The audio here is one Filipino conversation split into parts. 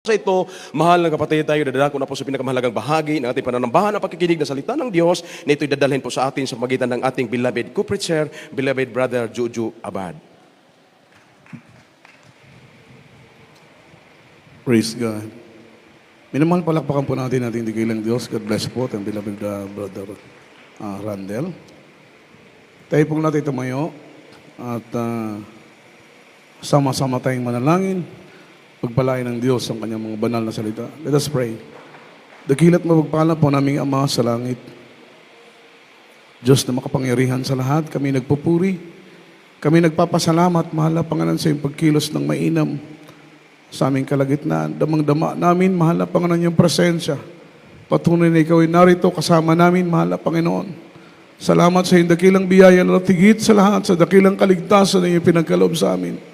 Sa ito, mahal na kapatid tayo, dadako na po sa pinakamahalagang bahagi ng ating pananambahan at pakikinig na salita ng Diyos na ito'y dadalhin po sa atin sa magitan ng ating beloved co-preacher, beloved brother Juju Abad. Praise God. Minamahal palakpakan po natin ating dikilang Diyos. God bless po ang beloved brother Randel. Tayo pong natin tumayo at sama-sama tayong manalangin. Pagpalain ng Diyos ang kanyang mga banal na salita. Let us pray. Dakilat mapagpala po naming Ama sa langit. Diyos na makapangyarihan sa lahat, kami nagpupuri. Kami nagpapasalamat, mahal na Panginoon, sa iyong pagkilos ng mainam sa aming kalagitnaan. Damang-dama namin, mahal na Panginoon, yung presensya. Patunay na ikaw ay narito kasama namin, mahal na Panginoon. Salamat sa iyong dakilang biyaya na tigit sa lahat, sa dakilang kaligtasan na iyong pinagkaloob sa amin.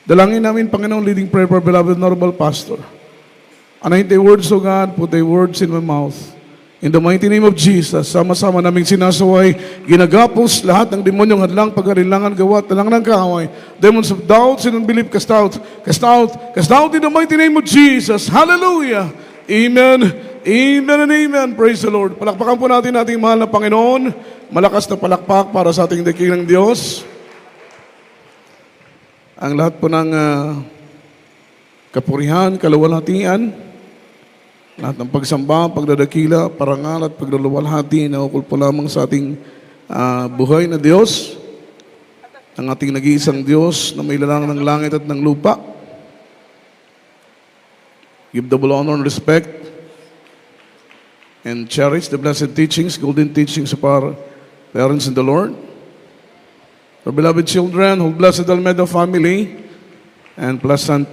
Dalangin namin, Panginoon, leading prayer for beloved Honorable Pastor. Anoint thy words, O God, put thy words in my mouth. In the mighty name of Jesus, sama-sama naming sinasaway, ginagapos lahat ng demonyong hadlang, pag-arilangan, gawa, talang ng kaaway. Demons of doubt, sin unbelief, cast out, cast out, cast out in the mighty name of Jesus. Hallelujah! Amen, amen, and amen. Praise the Lord. Palakpakan po natin ating mahal na Panginoon. Malakas na palakpak para sa ating dakilang Diyos. Ang lahat po ng kapurihan, kaluwalhatian, lahat ng pagsamba, pagdadakila, parangal at pagduluwalhati na ukol po lamang sa ating buhay na Diyos, ang ating nag-iisang Diyos na may lalang ng langit at ng lupa. Give double honor and respect and cherish the blessed teachings, golden teachings of our parents in the Lord. Our beloved children, whole blessed Almeida family, and pleasant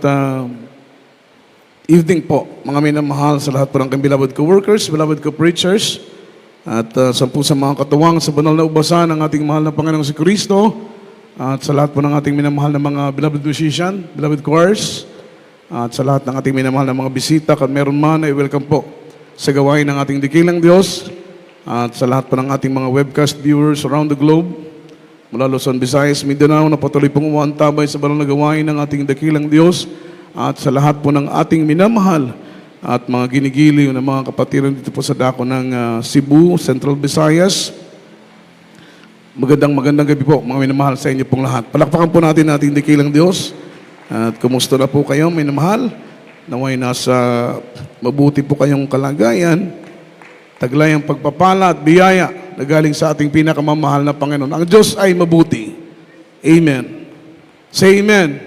evening po, mga minamahal sa lahat po ng kanyang beloved co-workers, beloved co-preachers, at sa mga katuwang sa banal na ubasan ng ating mahal na Panginoong si Kristo, at sa lahat po ng ating minamahal na mga beloved musician, beloved choirs, at sa lahat ng ating minamahal na mga bisita, at meron man ay welcome po sa gawain ng ating dikilang Diyos, at sa lahat po ng ating mga webcast viewers around the globe, mula Luzon, Visayas, Mindanao, na patuloy pong umaantabay sa banal na gawain ng ating dakilang Diyos at sa lahat po ng ating minamahal at mga ginigiliw na mga kapatiran dito po sa dako ng Cebu, Central Visayas. Magandang gabi po, mga minamahal sa inyo pong lahat. Palakpakan po natin ating dakilang Diyos. At kumusta na po kayo, minamahal? Naway nasa mabuti po kayong kalagayan, taglay ang pagpapala at biyaya na galing sa ating pinakamamahal na Panginoon. Ang Diyos ay mabuti. Amen. Say amen.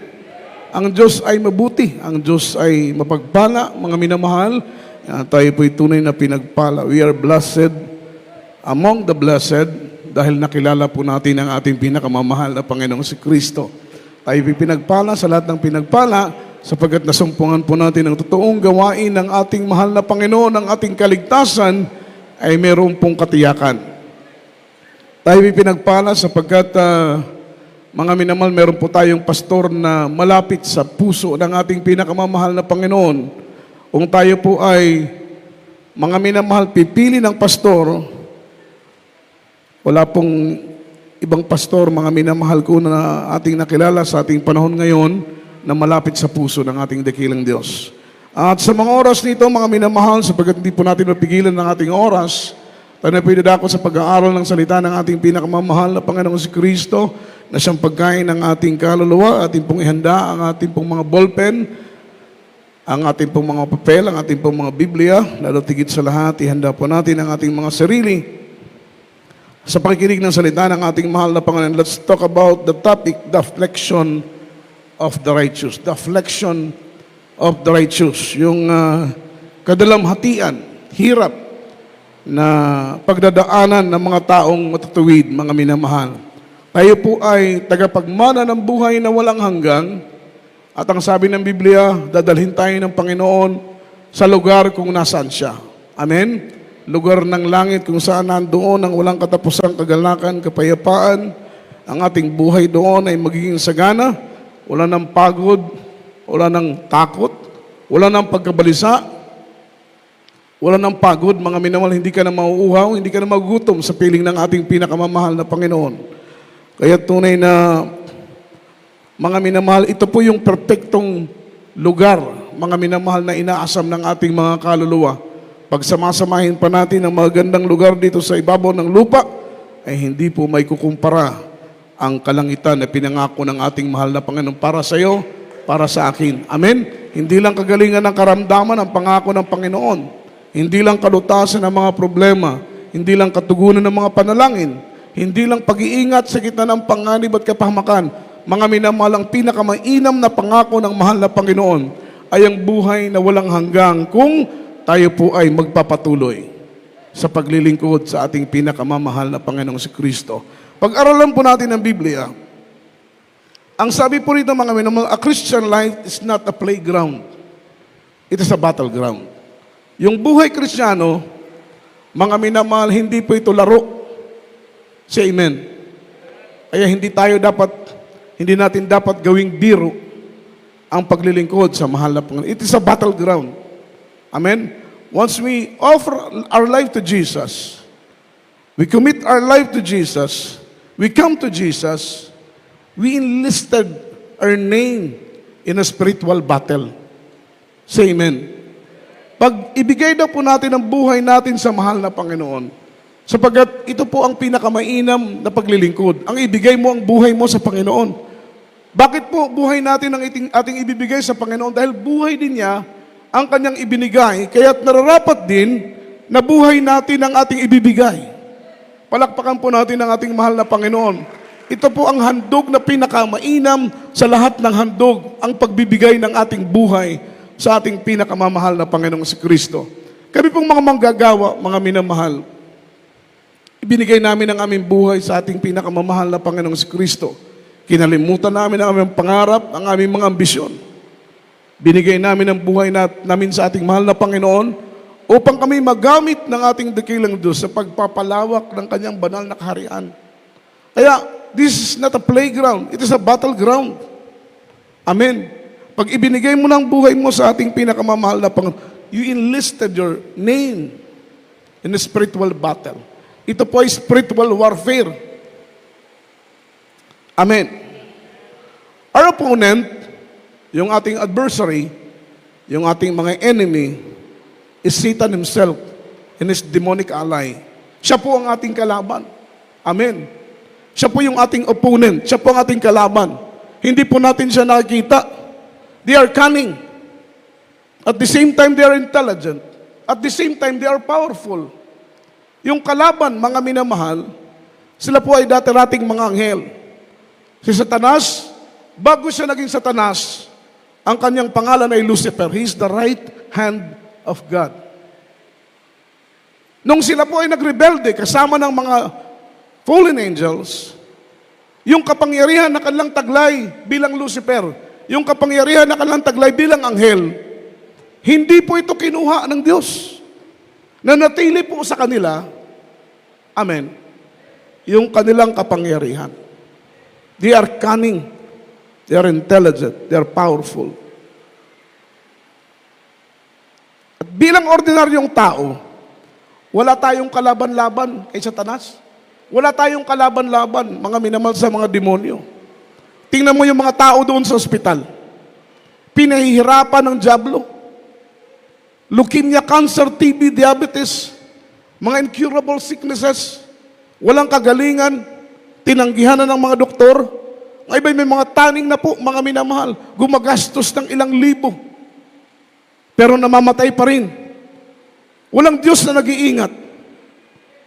Ang Diyos ay mabuti. Ang Diyos ay mapagpala, mga minamahal. Tayo po'y tunay na pinagpala. We are blessed among the blessed dahil nakilala po natin ang ating pinakamamahal na Panginoong si Kristo. Tayo po'y pinagpala sa lahat ng pinagpala sapagkat nasumpungan po natin ang totoong gawain ng ating mahal na Panginoon, ang ating kaligtasan ay mayroon pong katiyakan. Tayo pinagpala sapagkat mga minamahal, meron po tayong pastor na malapit sa puso ng ating pinakamamahal na Panginoon. Kung tayo po ay mga minamahal, pipili ng pastor, wala pong ibang pastor, mga minamahal ko na ating nakilala sa ating panahon ngayon na malapit sa puso ng ating dakilang Diyos. At sa mga oras nito, mga minamahal, sapagkat hindi po natin mapigilan ng ating oras, tayo na pinadako sa pag-aaral ng salita ng ating pinakamamahal na Panginoong si Kristo na siyang pagkain ng ating kaluluwa, ating pong ihanda, ang ating pong mga ballpen, ang ating pong mga papel, ang ating pong mga Biblia, lalo tigit sa lahat, ihanda po natin ang ating mga sarili sa pakikinig ng salita ng ating mahal na Panginoon. Let's talk about the topic, the affliction of the righteous. The affliction of the righteous. Yung kadalamhatian, hirap, na pagdadaanan ng mga taong matutuwid, mga minamahal. Tayo po ay tagapagmana ng buhay na walang hanggang at ang sabi ng Biblia, dadalhin tayo ng Panginoon sa lugar kung nasaan siya. Amen? Lugar ng langit kung saan nandoon ang walang katapusang kagalakan, kapayapaan. Ang ating buhay doon ay magiging sagana, wala ng pagod, wala ng takot, wala ng pagkabalisa, wala ng pagod, mga minamahal, hindi ka na mauuhaw, hindi ka na magugutom sa piling ng ating pinakamamahal na Panginoon. Kaya tunay na, mga minamahal, ito po yung perpektong lugar mga minamahal na inaasam ng ating mga kaluluwa, pag samasamahin pa natin ang magandang lugar dito sa ibabaw ng lupa, ay hindi po may kukumpara ang kalangitan na pinangako ng ating mahal na Panginoon para sa iyo, para sa akin. Amen? Hindi lang kagalingan ng karamdaman ang pangako ng Panginoon. Hindi lang kalutasan ng mga problema. Hindi lang katugunan ng mga panalangin. Hindi lang pag-iingat sa gitna ng panganib at kapahamakan. Mga minamahal, ang pinakamainam na pangako ng mahal na Panginoon ay ang buhay na walang hanggang kung tayo po ay magpapatuloy sa paglilingkod sa ating pinakamamahal na Panginoong si Kristo. Pag-aralan po natin ang Biblia, ang sabi po rito mga minamahal, a Christian life is not a playground. It is a battleground. Yung buhay Kristiyano, mga minamahal, hindi po ito laro. Say amen. Kaya hindi natin dapat gawing biro ang paglilingkod sa mahal na Panginoon. It is a battleground. Amen? Once we offer our life to Jesus, we commit our life to Jesus, we come to Jesus, we enlisted our name in a spiritual battle. Say amen. Pag ibigay na po natin ang buhay natin sa mahal na Panginoon, sapagkat ito po ang pinakamainam na paglilingkod. Ang ibigay mo ang buhay mo sa Panginoon. Bakit po buhay natin ang ating ibibigay sa Panginoon? Dahil buhay din niya ang kanyang ibinigay, kaya't nararapat din na buhay natin ang ating ibibigay. Palakpakan po natin ang ating mahal na Panginoon. Ito po ang handog na pinakamainam sa lahat ng handog, ang pagbibigay ng ating buhay sa ating pinakamamahal na Panginoong si Kristo. Kami pong mga manggagawa, mga minamahal, ibinigay namin ang aming buhay sa ating pinakamamahal na Panginoong si Kristo. Kinalimutan namin ang aming pangarap, ang aming mga ambisyon. Binigay namin ang buhay namin sa ating mahal na Panginoon upang kami magamit ng ating dakilang Diyos sa pagpapalawak ng kanyang banal na kaharian. Kaya, this is not a playground. It is a battleground. Amen. Pag ibinigay mo ng buhay mo sa ating pinakamamahal na Panginoon, you enlisted your name in a spiritual battle. Ito po ay spiritual warfare. Amen. Our opponent, yung ating adversary, yung ating mga enemy, is Satan himself and his demonic ally. Siya po ang ating kalaban. Amen. Siya po yung ating opponent. Siya po ang ating kalaban. Hindi po natin siya nakikita. They are cunning. At the same time, they are intelligent. At the same time, they are powerful. Yung kalaban, mga minamahal, sila po ay dati-rating mga anghel. Si Satanas, bago siya naging Satanas, ang kanyang pangalan ay Lucifer. He is the right hand of God. Nung sila po ay nagrebelde kasama ng mga fallen angels, yung kapangyarihan na kanilang taglay bilang Lucifer, yung kapangyarihan na kanilang taglay bilang anghel, hindi po ito kinuha ng Diyos. Nanatili po sa kanila, amen, yung kanilang kapangyarihan. They are cunning. They are intelligent. They are powerful. At bilang ordinaryong tao, wala tayong kalaban-laban kay Satanas. Wala tayong kalaban-laban, mga minamahal, sa mga demonyo. Tingnan mo yung mga tao doon sa ospital. Pinahihirapan ng dyablo. Leukemia, cancer, TB, diabetes, mga incurable sicknesses, walang kagalingan, tinanggihan na ng mga doktor. Ang iba may mga taning na po, mga minamahal, gumagastos ng ilang libo. Pero namamatay pa rin. Walang Diyos na nag-iingat.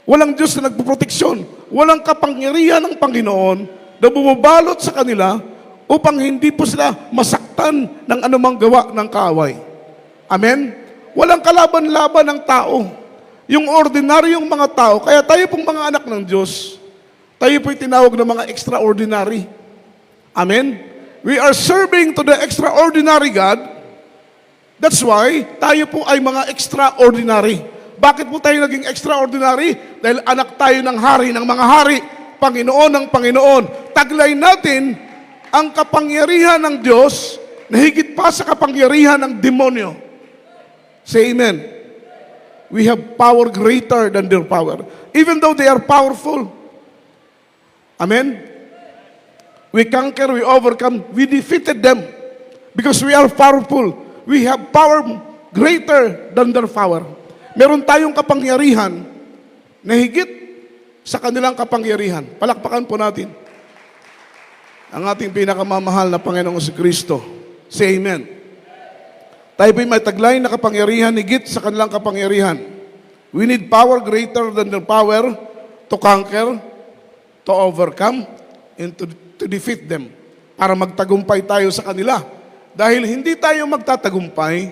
Walang Diyos na nagpuproteksyon. Walang kapangyarihan ng Panginoon na bumabalot sa kanila upang hindi po sila masaktan ng anumang gawa ng kaaway. Amen? Walang kalaban-laban ng tao. Yung ordinaryong mga tao, kaya tayo pong mga anak ng Diyos, tayo po'y tinawag ng mga extraordinary. Amen? We are serving to the extraordinary God. That's why tayo po ay mga extraordinary. Bakit po tayo naging extraordinary? Dahil anak tayo ng hari ng mga hari, Panginoon ng Panginoon. Taglay natin ang kapangyarihan ng Diyos na higit pa sa kapangyarihan ng demonyo. Say amen. We have power greater than their power. Even though they are powerful. Amen? We conquer, we overcome, we defeated them because we are powerful. We have power greater than their power. Meron tayong kapangyarihan na higit sa kanilang kapangyarihan. Palakpakan po natin ang ating pinakamamahal na Panginoong si Kristo. Say amen. Tayo po'y may taglay na kapangyarihan higit sa kanilang kapangyarihan. We need power greater than their power to conquer, to overcome, and to defeat them. Para magtagumpay tayo sa kanila. Dahil hindi tayo magtatagumpay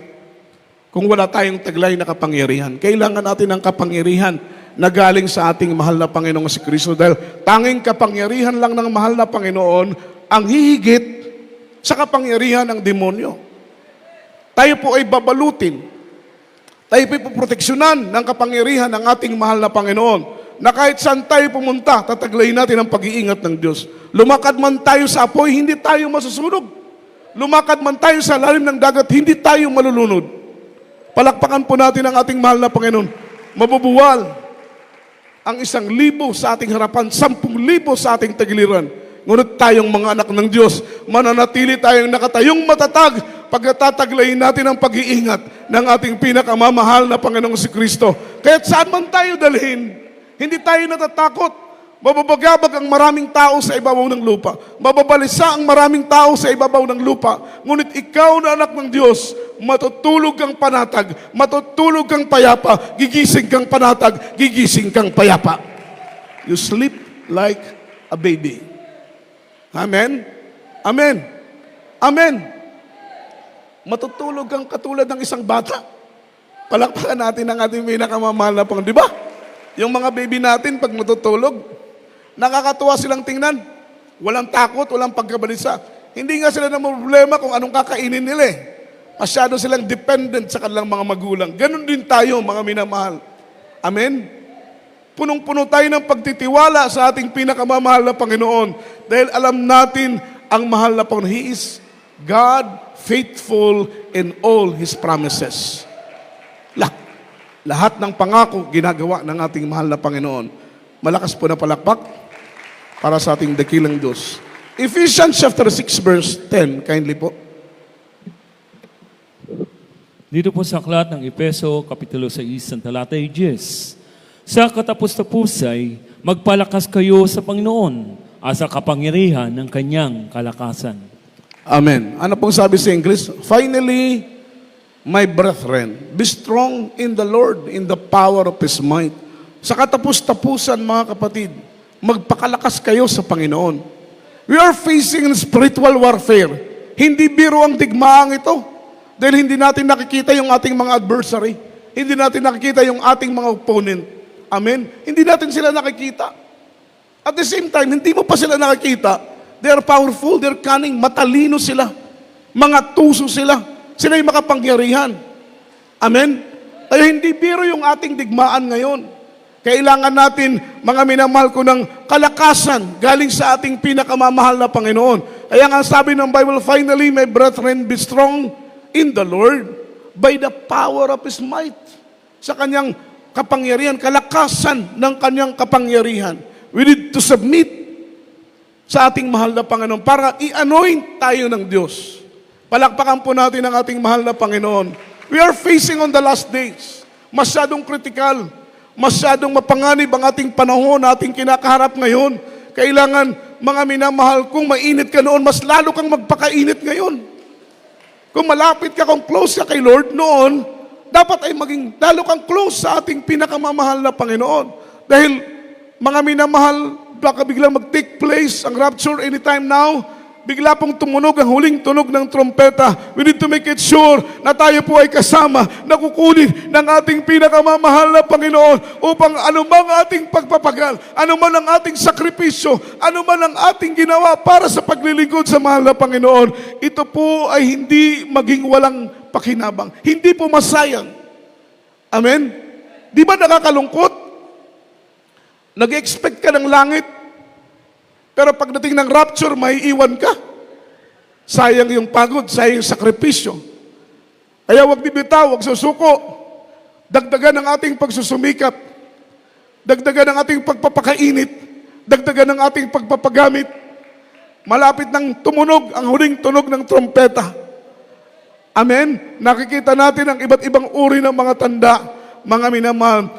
kung wala tayong taglay na kapangyarihan. Kailangan natin ng kapangyarihan na galing sa ating mahal na Panginoong si Kristo. Dahil tanging kapangyarihan lang ng mahal na Panginoon ang hihigit sa kapangyarihan ng demonyo. Tayo po ay babalutin. Tayo po ay poproteksyonan ng kapangyarihan ng ating mahal na Panginoon. Na kahit saan tayo pumunta, tataglayin natin ang pag-iingat ng Diyos. Lumakad man tayo sa apoy, hindi tayo masusunog. Lumakad man tayo sa lalim ng dagat, hindi tayo malulunod. Palakpakan po natin ang ating mahal na Panginoon. Mabubuwal ang 1,000 sa ating harapan, 10,000 sa ating tagiliran. Ngunit tayong mga anak ng Diyos, mananatili tayong nakatayong matatag pagkatataglayin natin ang pag-iingat ng ating pinakamamahal na Panginoong si Kristo. Kaya't saan man tayo dalhin, hindi tayo natatakot. Mababagabag ang maraming tao sa ibabaw ng lupa. Mababalisa ang maraming tao sa ibabaw ng lupa. Ngunit ikaw na anak ng Diyos, matutulog kang panatag, matutulog kang payapa, gigising kang panatag, gigising kang payapa. You sleep like a baby. Amen? Amen. Amen. Matutulog kang katulad ng isang bata. Palakpakan natin ang ating pinakamamahal na Panginoon. Di ba? Yung mga baby natin, pag natutulog, nakakatuwa silang tingnan. Walang takot, walang pagkabalisa. Hindi nga sila na problema kung anong kakainin nila eh. Masyado silang dependent sa kanilang mga magulang. Ganon din tayo, mga minamahal. Amen? Punong-puno tayo ng pagtitiwala sa ating pinakamamahal na Panginoon. Dahil alam natin ang mahal na Panginoon. He is God, faithful in all His promises. Lahat ng pangako ginagawa ng ating mahal na Panginoon. Malakas po na palakpak para sa ating dakilang Diyos. Ephesians chapter 6 verse 10, kindly po. Dito po sa aklat ng Efeso, Kapitulo 6, ang talata ay 10. Sa katapos-tapos ay magpalakas kayo sa Panginoon at sa kapangyarihan ng Kanyang kalakasan. Amen. Ano pong sabi sa English? Finally, my brethren, be strong in the Lord, in the power of His might. Sa katapos-tapusan, mga kapatid, magpakalakas kayo sa Panginoon. We are facing spiritual warfare. Hindi biro ang digmaang ito. Dahil hindi natin nakikita yung ating mga adversary. Hindi natin nakikita yung ating mga opponent. Amen? Hindi natin sila nakikita. At the same time, hindi mo pa sila nakikita. They are powerful, they are cunning, matalino sila. Mga tuso sila. Sila yung makapangyarihan. Amen? Kaya hindi biro yung ating digmaan ngayon. Kailangan natin, mga minamahal ko, ng kalakasan galing sa ating pinakamamahal na Panginoon. Kaya nga sabi ng Bible, finally, my brethren, be strong in the Lord by the power of His might. Sa kanyang kapangyarihan, kalakasan ng kanyang kapangyarihan. We need to submit sa ating mahal na Panginoon para i-anoint tayo ng Diyos. Palakpakan po natin ang ating mahal na Panginoon. We are facing on the last days. Masyadong critical. Masyadong mapanganib ang ating panahon, ating kinakaharap ngayon. Kailangan, mga minamahal, kung mainit ka noon, mas lalo kang magpakainit ngayon. Kung malapit ka, kung close ka kay Lord noon, dapat ay maging lalo kang close sa ating pinakamamahal na Panginoon. Dahil, mga minamahal, baka biglang mag-take place ang rapture anytime now. Bigla pong tumunog ang huling tunog ng trompeta. We need to make it sure na tayo po ay kasama, na kukunin ng ating pinakamamahal na Panginoon upang anumang ating pagpapagal, anuman ang ating sakripisyo, anuman ang ating ginawa para sa paglilingkod sa mahal na Panginoon, ito po ay hindi maging walang pakinabang. Hindi po masayang. Amen? Di ba nakakalungkot? Nag-expect ka ng langit, pero pagdating ng rapture, may iwan ka. Sayang yung pagod, sayang yung sakripisyo. Kaya huwag bibitaw, huwag susuko. Dagdagan ang ating pagsusumikap. Dagdagan ang ating pagpapakainit. Dagdagan ang ating pagpapagamit. Malapit nang tumunog ang huling tunog ng trompeta. Amen? Nakikita natin ang iba't ibang uri ng mga tanda. Mga minamahal,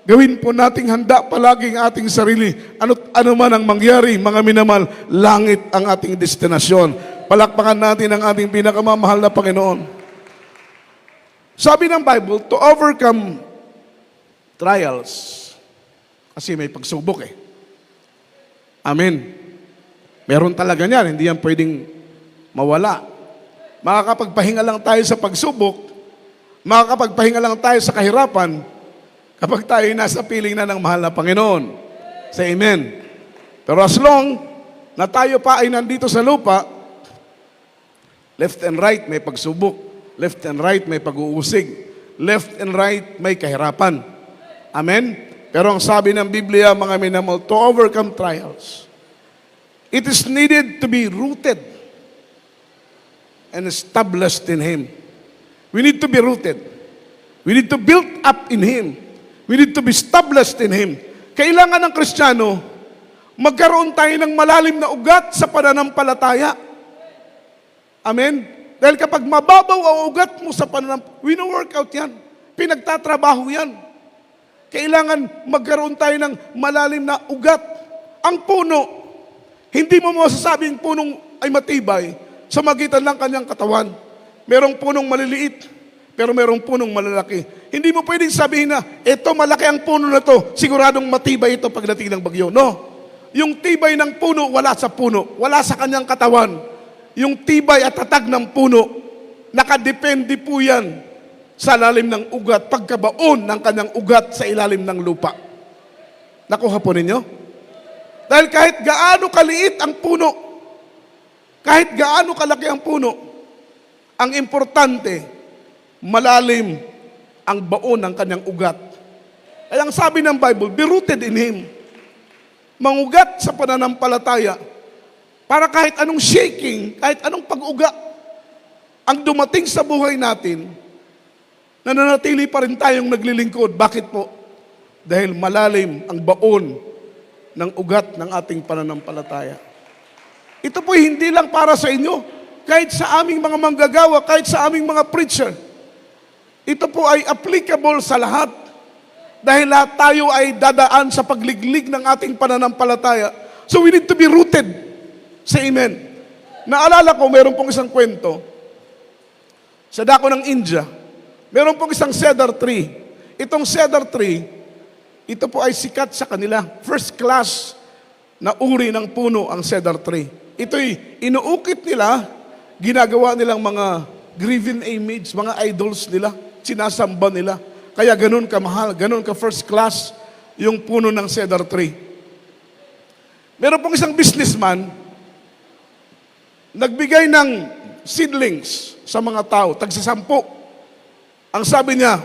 gawin po nating handa palagi ang ating sarili. Ano man ang mangyari, mga minamahal, langit ang ating destinasyon. Palakpakan natin ang ating pinakamamahal na Panginoon. Sabi ng Bible, to overcome trials. Kasi may pagsubok eh. Amen. Meron talaga niyan, hindi yan pwedeng mawala. Makakapagpahinga lang tayo sa pagsubok, makakapagpahinga lang tayo sa kahirapan kapag tayo nasa piling na ng mahal na Panginoon. Say amen. Pero as long na tayo pa ay nandito sa lupa, left and right may pagsubok, left and right may pag-uusig, left and right may kahirapan. Amen? Pero ang sabi ng Biblia, mga minamahal, to overcome trials, it is needed to be rooted and established in Him. We need to be rooted. We need to build up in Him. We need to be established in Him. Kailangan ng Kristiyano, magkaroon tayo ng malalim na ugat sa pananampalataya. Amen? Dahil kapag mababaw ang ugat mo sa pananampalataya, wino-workout yan. Pinagtatrabaho yan. Kailangan magkaroon tayo ng malalim na ugat. Ang puno, hindi mo masasabing punong ay matibay sa magitan lang kanyang katawan. Merong punong maliliit, pero merong punong malalaki. Hindi mo pwedeng sabihin na, eto malaki ang puno na to, siguradong matibay ito pagdating ng bagyo. No. Yung tibay ng puno, wala sa puno. Wala sa kanyang katawan. Yung tibay at tatag ng puno, nakadepende po yan sa lalim ng ugat, pagkabaon ng kanyang ugat sa ilalim ng lupa. Nakuha po ninyo? Dahil kahit gaano kaliit ang puno, kahit gaano kalaki ang puno, ang importante, malalim ang baon ng kanyang ugat. Kaya ang sabi ng Bible, be rooted in Him. Mangugat sa pananampalataya para kahit anong shaking, kahit anong pag-uga ang dumating sa buhay natin, nananatili pa rin tayong naglilingkod. Bakit po? Dahil malalim ang baon ng ugat ng ating pananampalataya. Ito po hindi lang para sa inyo, kahit sa aming mga manggagawa, kahit sa aming mga preacher. Ito po ay applicable sa lahat. Dahil lahat tayo ay dadaan sa pagliglig ng ating pananampalataya. So we need to be rooted. Say amen. Naalala ko, meron pong isang kwento sa dako ng India. Meron pong isang cedar tree. Itong cedar tree, ito po ay sikat sa kanila. First class na uri ng puno ang cedar tree. Ito'y inuukit nila, ginagawa nilang mga graven image, mga idols nila, sinasamba nila. Kaya ganun kamahal, ganun ka first class yung puno ng cedar tree. Meron pong isang businessman, nagbigay ng seedlings sa mga tao, tagsasampu. Ang sabi niya,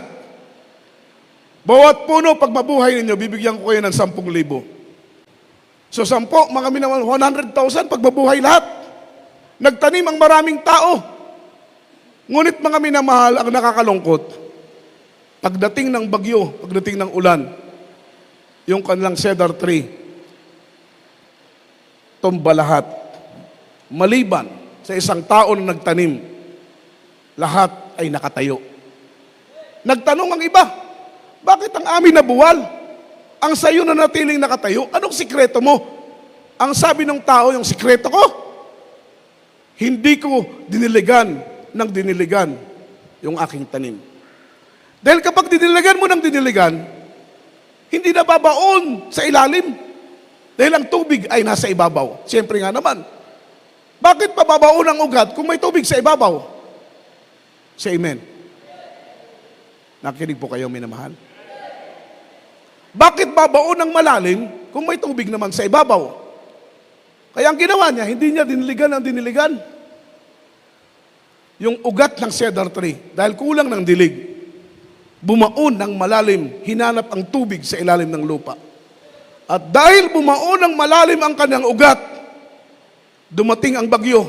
bawat puno pag mabuhay ninyo, bibigyan ko kayo ng 10,000. So 10, mga minamahal, 100,000 pag mabuhay lahat. Nagtanim ang maraming tao. Ngunit mga minamahal, ang nakakalungkot, pagdating ng bagyo, pagdating ng ulan, yung kanilang cedar tree, tumba lahat. Maliban sa isang tao na nagtanim, lahat ay nakatayo. Nagtanong ang iba, bakit ang amin nabuwal? Ang sayo na natiling nakatayo, anong sikreto mo? Ang sabi ng tao, yung sikreto ko, hindi ko diniligan ng diniligan yung aking tanim. Dahil kapag diniligan mo ng diniligan, hindi na babaon sa ilalim. Dahil ang tubig ay nasa ibabaw. Siyempre nga naman. Bakit pababaon ang ugat kung may tubig sa ibabaw? Say amen. Nakikinig po kayo, minamahal. Bakit babaon ng malalim kung may tubig naman sa ibabaw? Kaya ang ginawa niya, hindi niya diniligan ang diniligan. Yung ugat ng cedar tree, dahil kulang ng dilig, bumaon ng malalim, hinanap ang tubig sa ilalim ng lupa. At dahil bumaon ng malalim ang kanyang ugat, dumating ang bagyo,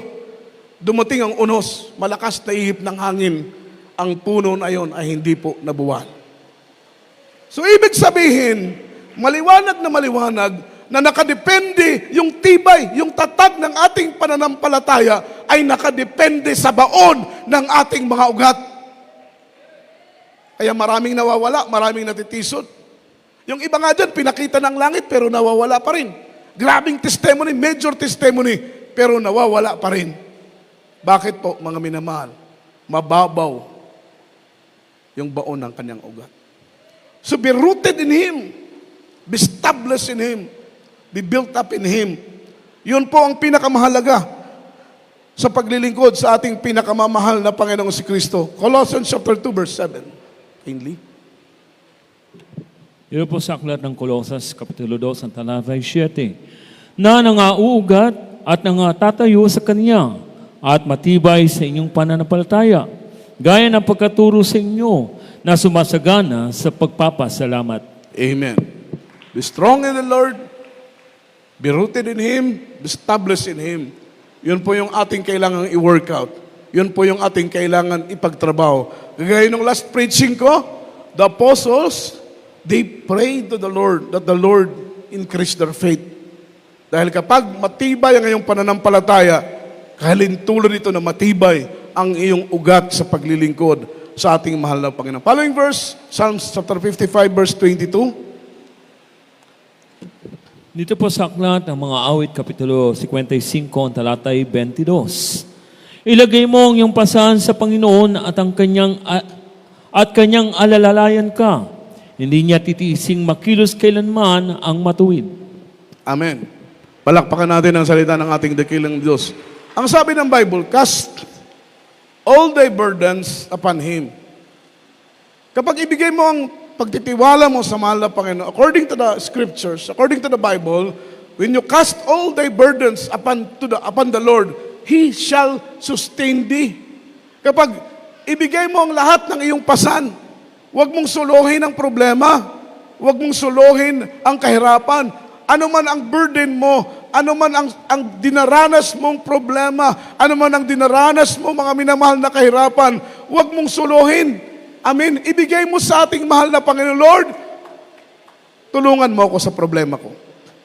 dumating ang unos, malakas na ihip ng hangin, ang puno na yon ay hindi po nabuwal. So ibig sabihin, maliwanag na nakadepende yung tibay, yung tatag ng ating pananampalataya ay nakadepende sa baon ng ating mga ugat. Kaya maraming nawawala, maraming natitisod. Yung iba nga dyan, pinakita ng langit pero nawawala pa rin. Grabing testimony, major testimony, pero nawawala pa rin. Bakit po, mga minamahal? Mababaw yung baon ng kanyang ugat. So be rooted in Him. Be established in Him. Be built up in Him. Yun po ang pinakamahalaga sa paglilingkod sa ating pinakamamahal na Panginoong si Kristo. Colossians chapter 2 verse 7. Kindly. Ito po sa aklat ng Colosas, Kapitulo 2, ang talata 7, na nangauugat at nangatatayo sa Kanya at matibay sa inyong pananampalataya, gaya ng pagkaturo sa inyo na sumasagana sa pagpapasalamat. Amen. Be strong in the Lord. Be rooted in Him. Be established in Him. Yun po yung ating kailangang i-workout. Yun po yung ating kailangan ipagtrabaho. Gaya nung last preaching ko, the apostles, they prayed to the Lord that the Lord increase their faith. Dahil kapag matibay ang iyong pananampalataya, kahalintulad ito na matibay ang iyong ugat sa paglilingkod sa ating mahal na Panginoon. Following verse, Psalms chapter 55 verse 22. Dito po sa aklat ng mga awit, Kapitulo 55, ang talatay 22. Ilagay mo ang iyong pasahan sa Panginoon at kanyang alalalayan ka. Hindi niya titiising makilos kailanman ang matuwid. Amen. Palakpakan natin ang salita ng ating dakilang Diyos. Ang sabi ng Bible, cast all thy burdens upon Him. Kapag ibigay mo ang pagtitiwala mo sa mahal na Panginoon, according to the scriptures, according to the Bible, when you cast all thy burdens upon the Lord, He shall sustain thee. Kapag ibigay mo ang lahat ng iyong pasan, huwag mong suluhin ang problema, huwag mong suluhin ang kahirapan, ano man ang burden mo, ano man ang dinaranas mong problema, ano man ang dinaranas mo mga minamahal na kahirapan, huwag mong suluhin. Amen. Ibigay mo sa ating mahal na Panginoon, Lord, tulungan mo ako sa problema ko.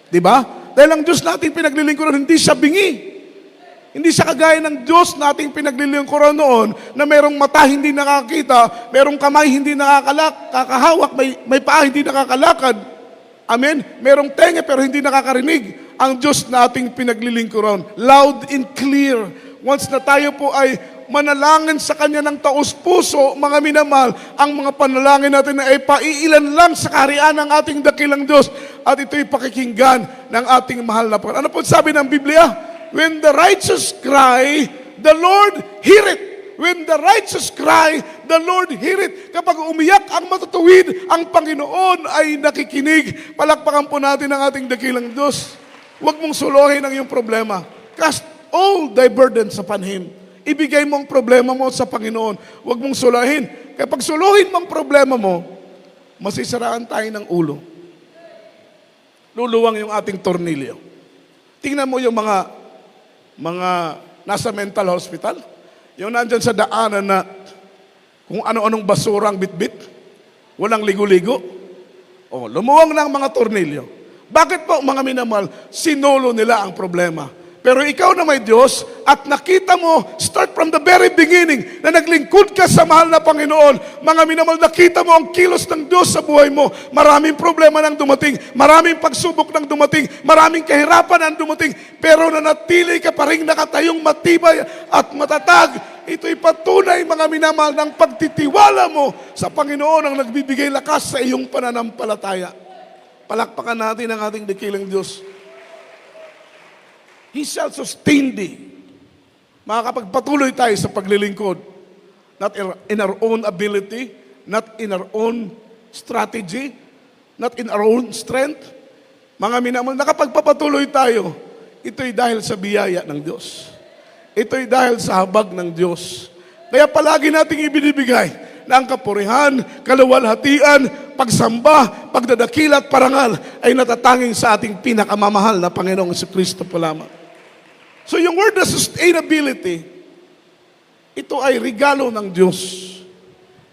Diba? Dahil ang Diyos nating pinaglilingkuran, hindi siya bingi. Hindi siya kagaya ng Diyos nating pinaglilingkuran noon na merong mata hindi nakakita, merong kamay hindi nakakahawak, may paa hindi nakakalakad. Amen? Merong tenga pero hindi nakakarinig. Ang Diyos nating pinaglilingkuran. Loud and clear. Once na tayo po ay manalangin sa Kanya ng taos-puso, mga minamahal, ang mga panalangin natin ay paiilan lang sa kaharian ng ating dakilang Diyos. At ito'y pakikinggan ng ating mahal na Panginoon. Ano po sabi ng Biblia? When the righteous cry, the Lord hear it. When the righteous cry, the Lord hear it. Kapag umiyak ang matutuwid, ang Panginoon ay nakikinig. Palakpakan po natin ang ating dakilang Diyos. Huwag mong suluhin ang iyong problema. Cast all thy burdens upon Him. Ibigay mo ang problema mo sa Panginoon. Huwag mong suluhin. Kapag suluhin mo ang problema mo, masisiraan tayo ng ulo. Luluwang yung ating tornilyo. Tingnan mo yung mga nasa mental hospital. Yung nandyan sa daanan na kung ano-anong basura ang bitbit. Walang ligo-ligo. O, lumuwang na ang mga tornilyo. Bakit po, mga minamahal, sinulo nila ang problema? Pero ikaw na may Diyos at nakita mo, start from the very beginning, na naglingkod ka sa mahal na Panginoon. Mga minamahal, nakita mo ang kilos ng Diyos sa buhay mo. Maraming problema nang dumating, maraming pagsubok nang dumating, maraming kahirapan nang dumating, pero nanatili ka pa rin nakatayong matibay at matatag. Ito'y patunay, mga minamahal, ng pagtitiwala mo sa Panginoon ang nagbibigay lakas sa iyong pananampalataya. Palakpakan natin ang ating dakilang Diyos. He shall sustain thee. Makakapagpatuloy tayo sa paglilingkod. Not in our own ability, not in our own strategy, not in our own strength. Mga minamahal, nakapagpapatuloy tayo, ito'y dahil sa biyaya ng Diyos. Ito'y dahil sa habag ng Diyos. Kaya palagi nating ibinibigay na ang kapurihan, kaluwalhatian, pagsamba, pagdadakila at parangal ay natatanging sa ating pinakamamahal na Panginoong Kristo po lamang. So yung word na sustainability, ito ay regalo ng Diyos.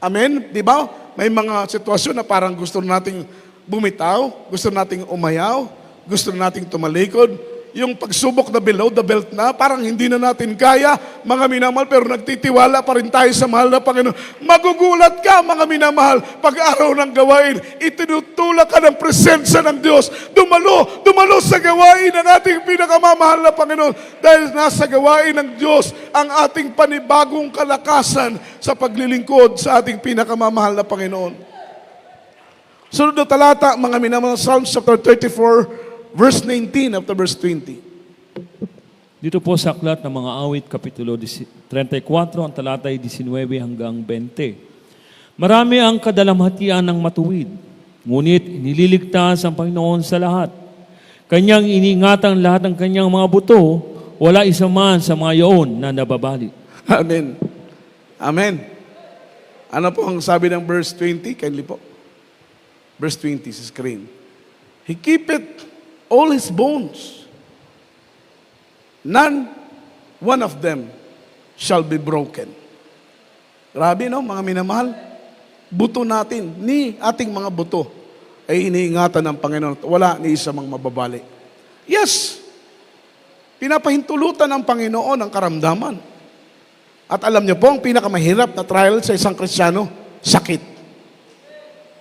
Amen? Di ba? May mga sitwasyon na parang gusto nating bumitaw, gusto nating umayaw, gusto nating tumalikod. yung pagsubok na below the belt na, parang hindi na natin kaya, mga minamahal, pero nagtitiwala pa rin tayo sa mahal na Panginoon. Magugulat ka, mga minamahal, pag araw ng gawain, itinutulak ka ng presensya ng Diyos. Dumalo sa gawain ng ating pinakamamahal na Panginoon. Dahil nasa gawain ng Diyos ang ating panibagong kalakasan sa paglilingkod sa ating pinakamamahal na Panginoon. Sunod na talata, mga minamahal, Psalms chapter 34, verse 19 up to verse 20. Dito po sa aklat ng mga awit, Kapitulo 34, ang talatay 19 hanggang 20. Marami ang kadalamhatian ng matuwid, ngunit iniligtas ang Panginoon sa lahat. Kanyang iniingatan lahat ng kanyang mga buto, wala isa man sa mga iyon na nababali. Amen. Amen. Ano po ang sabi ng verse 20? Kindly po. Verse 20 sa screen. He keepeth all his bones. None, one of them, shall be broken. Grabe, no, mga minamahal? Buto natin, ni ating mga buto, ay iniingatan ng Panginoon. Wala ni isa mang mababali. Yes, pinapahintulutan ng Panginoon ang karamdaman. At alam niyo po, ang pinakamahirap na trial sa isang Kristiyano, sakit.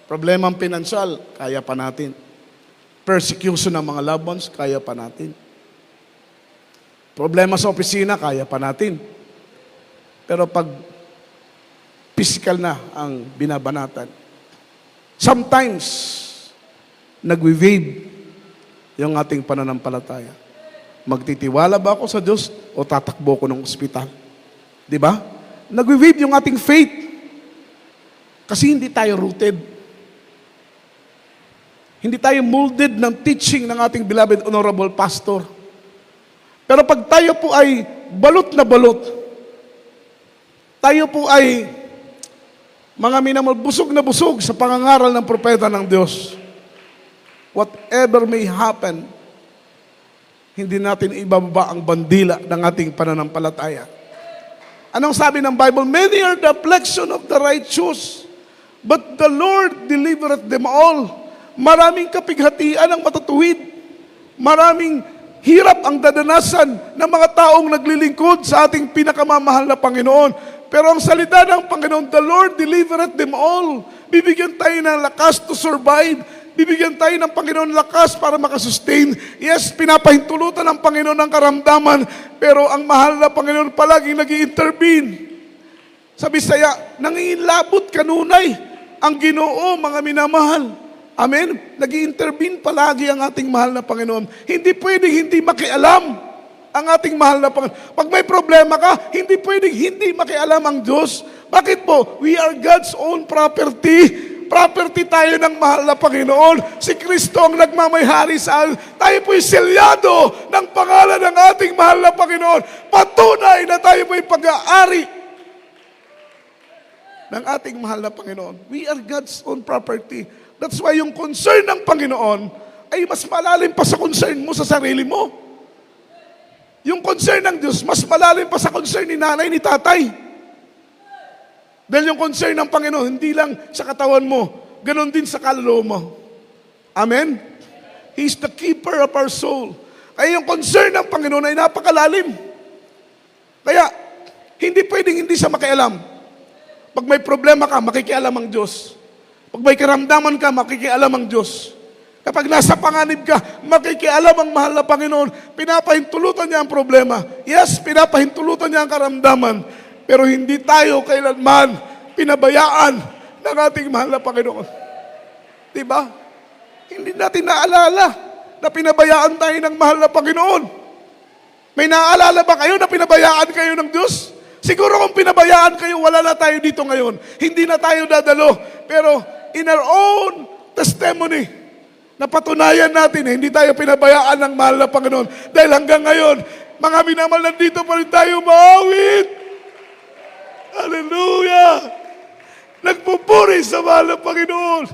Problemang pinansyal, kaya pa natin. Persecution ng mga loved ones, kaya pa natin. Problema sa opisina, kaya pa natin. Pero pag physical na ang binabanatan, sometimes, nagwi-wave yung ating pananampalataya. Magtitiwala ba ako sa Diyos o tatakbo ko ng ospital? Di ba? Nagwi-wave yung ating faith. Kasi hindi tayo rooted. Hindi tayo molded ng teaching ng ating beloved honorable pastor. Pero pag tayo po ay balot na balot, tayo po ay mga minamahal, busog na busog sa pangangaral ng propeta ng Diyos. Whatever may happen, hindi natin ibababa ang bandila ng ating pananampalataya. Anong sabi ng Bible? Many are the affliction of the righteous, but the Lord delivereth them all. Maraming kapighatian ang matatuwid. Maraming hirap ang dadanasan ng mga taong naglilingkod sa ating pinakamamahal na Panginoon. Pero ang salita ng Panginoon, the Lord delivereth them all. Bibigyan tayo ng lakas to survive. Bibigyan tayo ng Panginoon lakas para makasustain. Yes, pinapahintulutan ng Panginoon ng karamdaman, pero ang mahal na Panginoon palaging nag-i-intervene. Sa Bisaya, nangingilabot kanunay ang Ginoo, mga minamahal. Amen? Nag-i-intervene palagi ang ating mahal na Panginoon. Hindi pwedeng hindi makialam ang ating mahal na Panginoon. Pag may problema ka, hindi pwedeng hindi makialam ang Diyos. Bakit po? We are God's own property. Property tayo ng mahal na Panginoon. Si Kristo ang nagmamayari sa atin. Tayo po'y selyado ng pangalan ng ating mahal na Panginoon. Patunay na tayo po'y pag-aari ng ating mahal na Panginoon. We are God's own property. That's why yung concern ng Panginoon ay mas malalim pa sa concern mo sa sarili mo. Yung concern ng Diyos, mas malalim pa sa concern ni nanay, ni tatay. Dahil yung concern ng Panginoon, hindi lang sa katawan mo, ganon din sa kaluluwa mo. Amen? He's the keeper of our soul. Ay yung concern ng Panginoon ay napakalalim. Kaya, hindi pwedeng hindi siya makialam. Pag may problema ka, makikialam ang Diyos. Pag may karamdaman ka, makikialam ang Diyos. Kapag nasa panganib ka, makikialam ang mahal na Panginoon. Pinapahintulutan niya ang problema. Yes, pinapahintulutan niya ang karamdaman. Pero hindi tayo kailanman pinabayaan ng ating mahal na Panginoon. Diba? Hindi natin naalala na pinabayaan tayo ng mahal na Panginoon. May naaalala ba kayo na pinabayaan kayo ng Diyos? Siguro kung pinabayaan kayo, wala na tayo dito ngayon. Hindi na tayo dadalo. Pero in our own testimony, napatunayan natin, hindi tayo pinabayaan ng mahal na Panginoon. Dahil hanggang ngayon, mga minamahal, nandito pa rin tayo maawit. Hallelujah! Nagpupuri sa mahal na Panginoon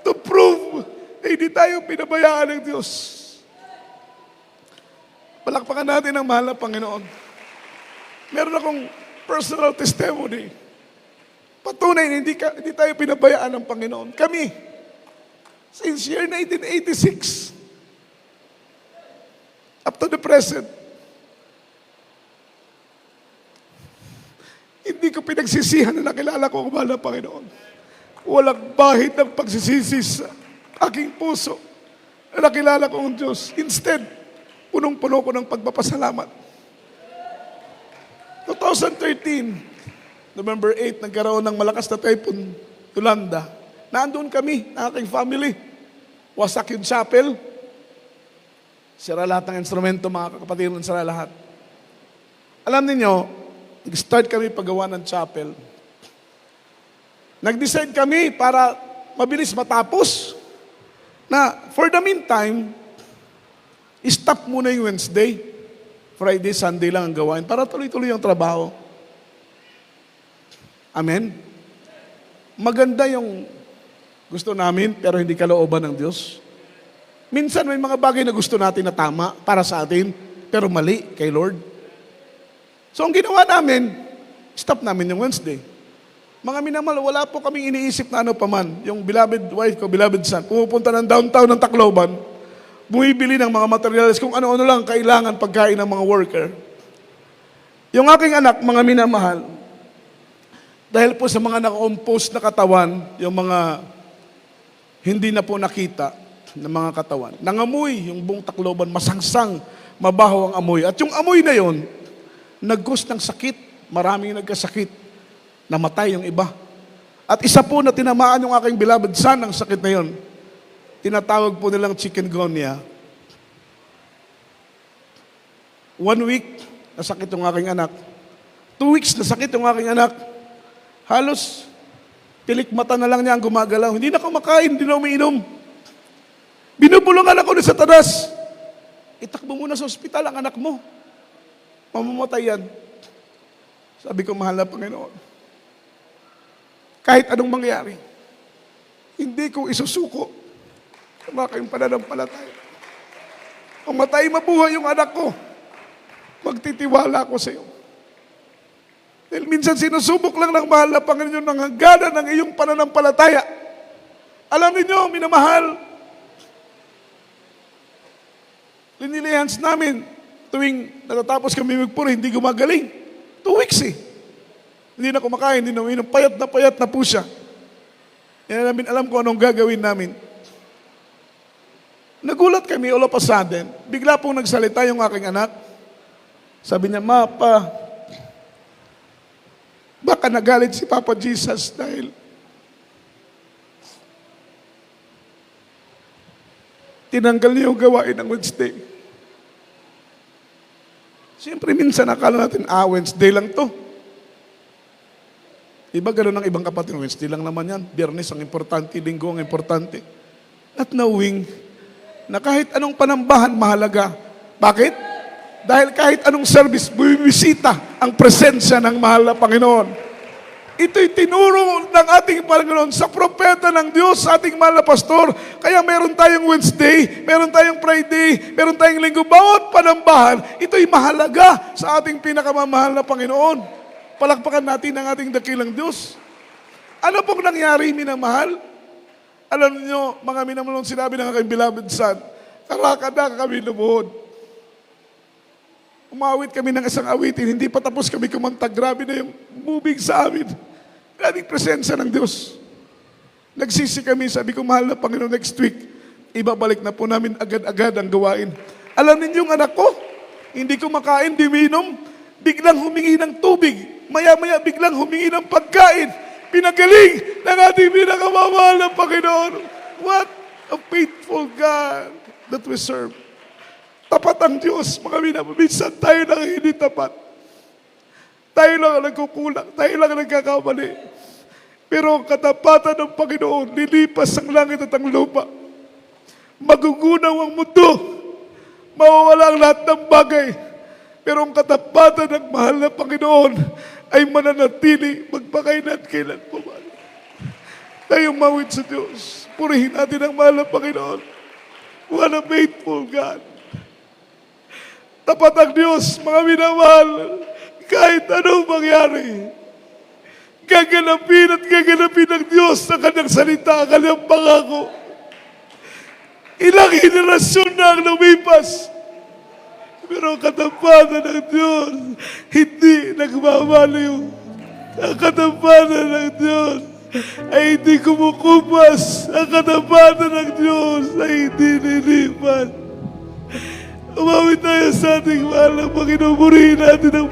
to prove na hindi tayo pinabayaan ng Diyos. Palakpakan natin ang mahal na Panginoon. Meron akong personal testimony. Patunay na hindi tayo pinabayaan ng Panginoon. Kami, since year 1986, up to the present, hindi ko pinagsisihan na nakilala ko ang mahal na Panginoon. Walang bahid ng pagsisisi sa aking puso na nakilala ko ang Diyos. Instead, punong-puno ko ng pagpapasalamat. 2013, November 8, nagkaroon ng malakas na typhoon, Yolanda. Nandun kami, na aking family. Wasak yung chapel. Sira lahat ng instrumento, mga kapatid, sira lahat. Alam niyo, nag-start kami paggawa ng chapel. Nag-decide kami para mabilis matapos na for the meantime, stop muna yung Wednesday. Friday, Sunday lang ang gawain para tuloy-tuloy yung trabaho. Amen? Maganda yung gusto namin pero hindi kalooban ng Diyos. Minsan may mga bagay na gusto natin na tama para sa atin pero mali kay Lord. So ang ginawa namin, stop namin yung Wednesday. Mga minamahal, wala po kaming iniisip na ano paman. Yung beloved wife ko, beloved son, pumupunta ng downtown ng Tacloban, bumibili ng mga materials kung ano-ano lang kailangan pagkain ng mga worker. Yung aking anak, mga minamahal, dahil po sa mga naka-compose na katawan, yung mga hindi na po nakita ng mga katawan, nangamoy yung buong Tacloban, masangsang, mabaho ang amoy. At yung amoy na yon, nag-cause ng sakit, maraming nagkasakit, namatay yung iba. At isa po na tinamaan yung aking beloved son ng sakit na yon. Tinatawag po nilang chikungunya. 1 week, nasakit yung aking anak. 2 weeks, nasakit yung aking anak. Halos, pilik mata na lang niya ang gumagalaw. Hindi na kumakain, hindi na umiinom. Binubulungan ako na sa tadas. Itakbo muna sa ospital ang anak mo. Mamamatay yan. Sabi ko, mahal na Panginoon. Kahit anong mangyari, hindi ko isusuko sa mga kayong pananampalataya. Kung matay mabuhay yung anak ko, magtitiwala ako sa iyo. Dahil minsan sinusubok lang ng mahal na Panginoon ng hangganan ng iyong pananampalataya. Alam niyo, minamahal, linilihans namin tuwing natatapos kami magpuri, hindi gumagaling. 2 weeks eh. Hindi na kumakain, hindi na uminom. Payat na po siya. Hindi namin alam kung anong gagawin namin. Nagulat kami all of a sudden. Bigla pong nagsalita yung aking anak. Sabi niya, Ma, Pa, baka nagalit si Papa Jesus dahil tinanggal niya yung gawain ng Wednesday. Siyempre, minsan akala natin, Wednesday lang to. Iba gano'n ng ibang kapatid, Wednesday lang naman yan. Biyernes ang importante, Linggo ang importante. Not knowing na kahit anong panambahan mahalaga. Bakit? Dahil kahit anong service, bumisita ang presensya ng mahal na Panginoon. Ito'y tinuro ng ating Panginoon sa propeta ng Diyos, sa ating mahal na pastor. Kaya meron tayong Wednesday, meron tayong Friday, meron tayong Linggo. Bawat panambahan, ito'y mahalaga sa ating pinakamamahal na Panginoon. Palakpakan natin ang ating dakilang Diyos. Ano pong nangyari, minamahal? Alam niyo, mga minamahal, sinabi ng aking beloved son, karakada kami lumuhod. Umawit kami ng isang awitin, hindi pa tapos kami kumanta. Grabe na yung moving sa amin. Grabing presensya ng Diyos. Nagsisi kami, sabi ko, mahal na Panginoon, next week, ibabalik na po namin agad-agad ang gawain. Alam ninyong anak ko, hindi kumakain, di minom, biglang humingi ng tubig. Maya-maya biglang humingi ng pagkain. Pinagaling ng ating pinakamamahal na Panginoon. What a faithful God that we serve. Tapat ang Diyos, mga minamahal. Minsan tayo lang hindi tapat. Tayo lang ang nagkukulang. Tayo lang ang nagkakamali. Pero ang katapatan ng Panginoon, lilipas ang langit at ang lupa. Magugunaw ang mundo. Mawawala ang lahat ng bagay. Pero ang katapatan ng mahal na Panginoon ay mananatili magpakailan kailan po man. Tayo mawit sa Diyos. Purihin natin ang mahal na Panginoon. What a faithful God. Tapat ang Diyos, mga minamahal. Kahit anong mangyari, gaganapin ng Diyos sa kanyang salita, kanyang pangako. Ilang henerasyon na ang lumipas. Pero ang katampanan ng Diyos, hindi nagmamaliw. Ang katampanan ng Diyos ay hindi kumukupas. Ang katampanan ng Diyos ay hindi nilipan. Umawit tayo sa ating mahal na Panginoon. Purihin natin ang